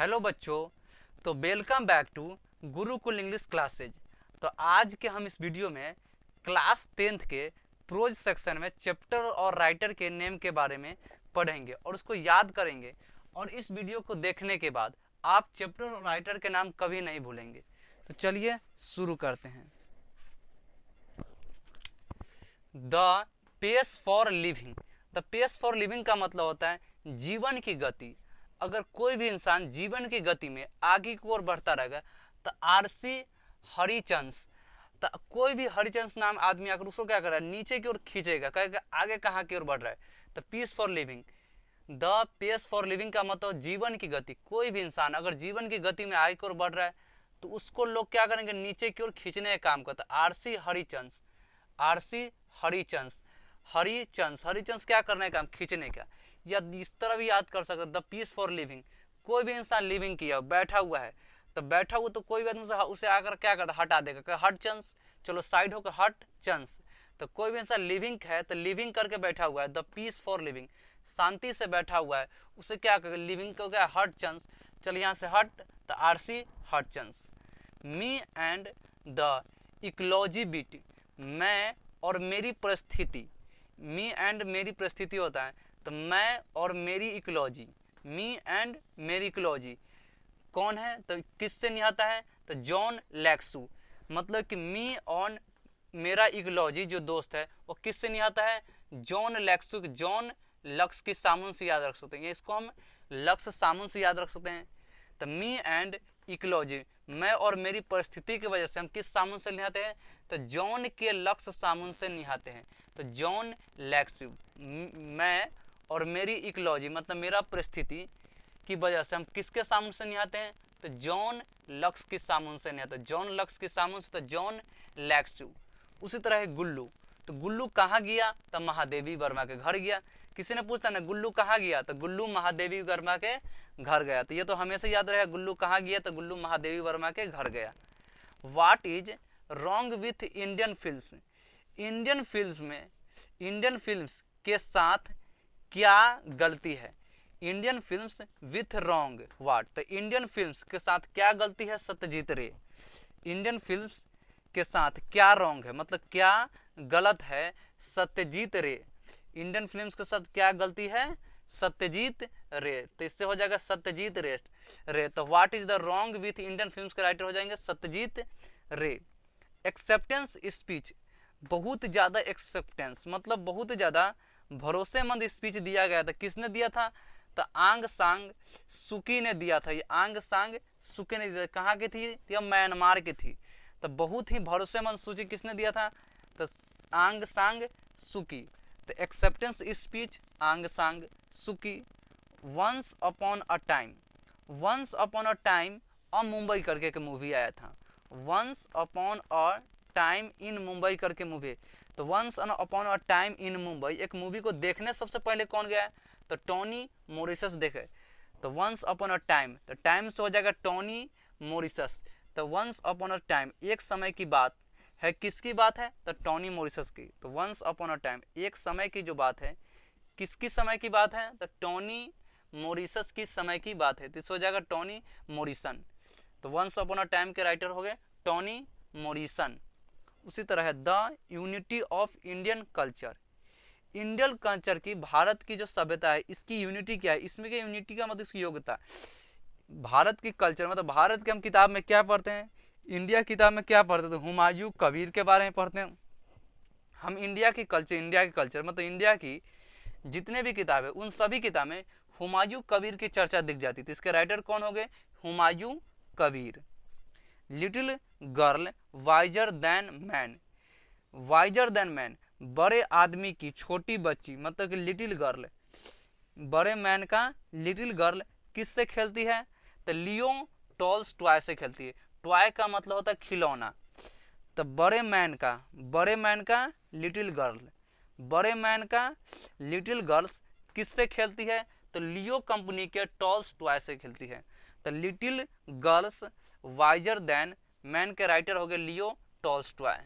Hello बच्चों, तो welcome back to Gurukul English classes. तो आज के हम इस वीडियो में क्लास 10th के प्रोज सेक्शन में चैप्टर और राइटर के नेम के बारे में पढ़ेंगे और उसको याद करेंगे। और इस वीडियो को देखने के बाद आप चैप्टर और राइटर के नाम कभी नहीं भूलेंगे। तो चलिए शुरू करते हैं। The pace for living. The pace for living का मतलब होता है जीवन की गति। अगर कोई भी इंसान जीवन की गति में आगे की ओर बढ़ता रहेगा तो आरसी हरिचंस, तो कोई भी हरिचंस नाम आदमी आकर उसको क्या कर रहा है, नीचे की ओर खींचेगा, कहेगा आगे कहाँ की ओर बढ़ रहा है। तो peace for living, the pace for living का मतलब जीवन की गति। कोई भी इंसान अगर जीवन की गति में आगे की ओर बढ़ रहा है तो उसको लोग क्या करेंगे, नीचे की ओर खींचने का काम करता है। आरसी हरिचंस, आरसी हरिचंस, हरिचंस, हरिचंस क्या करने का काम, खींचने का। या इस तरह भी याद कर सकते, द पीस फॉर लिविंग। कोई भी इंसान लिविंग किया बैठा हुआ है, तो बैठा हुआ तो कोई भी आदमी उसे आकर क्या करता, हटा देगा, हट चंस, चलो साइड होकर हट चंस। तो कोई भी इंसान लिविंग है तो लिविंग करके बैठा हुआ है, द पीस फॉर लिविंग, शांति से बैठा हुआ है, उसे क्या करेगा, लिविंग को क्या, हट चंस, चल यहाँ से हट, तो आरसी हट चंस। Me and the ecology beat, मैं और मेरी परिस्थिति। मी एंड मेरी परिस्थिति होता है, तो मैं और मेरी इकोलॉजी, मी एंड मेरी इकोलॉजी कौन है, तो किससे निहाता है, तो जॉन लैक्सू। मतलब कि मी और मेरा इकोलॉजी जो दोस्त है वो किससे निहाता है, जॉन लैक्सू। जॉन लक्स की सामुन से याद रख सकते हैं, इसको हम लक्स सामुन से याद रख सकते हैं। तो मी एंड इकोलॉजी, मैं और मेरी परिस्थिति की वजह से हम किस सामुन से निहाते हैं, तो जॉन के लक्स सामुन से निहाते हैं। तो जॉन लैक्सू, मैं और मेरी इकोलॉजी मतलब मेरा परिस्थिति की वजह से हम किसके सामुन से निहाते हैं, तो जॉन लक्स की सामुन से निहाते हैं। जॉन लक्स की सामुन से, तो जॉन लैक्सू। उसी तरह है गुल्लू, तो गुल्लू कहाँ गया, तो महादेवी वर्मा के घर गया। किसी ने पूछता ना गुल्लू कहाँ गया, तो गुल्लू महादेवी वर्मा के घर गया। तो ये तो हमेशा याद रहेगा, गुल्लू कहाँ गया, तो गुल्लू महादेवी वर्मा के घर गया। What is wrong with Indian films, Indian films में, इंडियन फिल्म्स के साथ क्या गलती है। Indian films with wrong what, तो इंडियन फिल्म्स के साथ क्या गलती है, सत्यजीत रे। इंडियन फिल्म्स के साथ क्या रॉन्ग है, मतलब क्या गलत है, सत्यजीत रे। इंडियन फिल्म्स के साथ क्या गलती है, सत्यजीत रे। तो इससे हो जाएगा सत्यजीत रे। तो what is the wrong with Indian films के राइटर हो जाएंगे सत्यजीत रे। एक्सेप्टेंस स्पीच, बहुत ज़्यादा एक्सेप्टेंस मतलब बहुत ज़्यादा भरोसेमंद स्पीच दिया गया था। किसने दिया था, तो आंग सांग सुकी ने दिया था। ये आंग सांग सुकी ने दिया, कहाँ की थी, यह म्यांमार की थी। तो बहुत ही भरोसेमंद सूची किसने दिया था, तो आंग सांग सुकी। तो acceptance speech Aung San Suu Kyi. Once upon a time, once upon a time a Mumbai करके एक मूवी आया था। Once upon a time in Mumbai करके मूवी। तो once upon a time in Mumbai एक मूवी को देखने सबसे पहले कौन गया, तो टोनी मॉरिसस देखे। तो वंस अपॉन अ टाइम, तो टाइम से हो जाएगा टोनी मॉरिसस। तो वंस अपॉन अ टाइम एक समय की बात है, किसकी बात है, तो टोनी मॉरिसस की। तो वंस अपॉन अ टाइम एक समय की जो बात है, किसकी समय की बात है, तो टोनी मॉरिसस की समय की बात है। तो इस हो जाएगा टोनी मॉरिसन। तो वंस अपॉन अ टाइम के राइटर हो गए टोनी मॉरिसन। उसी तरह है the unity of Indian culture, Indian culture की, भारत की जो सभ्यता है इसकी यूनिटी क्या है, इसमें क्या यूनिटी का मतलब इसकी योग्यता। भारत की कल्चर मतलब भारत के हम किताब में क्या पढ़ते हैं, इंडिया किताब में क्या पढ़ते हैं, तो हुमायूं कबीर के बारे में पढ़ते हैं हम। इंडिया की कल्चर, इंडिया की कल्चर मतलब इंडिया की जितने भी किताब है उन सभी किताब में हुमायूं कबीर की चर्चा दिख जाती थी। इसके राइटर कौन हो गए, Humayun Kabir. Little girl visor then man, visor then man बड़े आदमी की छोटी बच्ची मतलब कि लिटिल गर्ल। बड़े मैन का लिटिल गर्ल किससे खेलती है, तो लियो टॉल्स टॉय से खेलती है। टॉय का मतलब होता है खिलौना। तो बड़े मैन का लिटिल गर्ल, बड़े मैन का लिटिल गर्ल्स किससे खेलती है, तो लियो कंपनी के टॉल्स टॉय से खेलती है। तो little girls visor then man के राइटर हो गए लियो टॉल्स टॉय।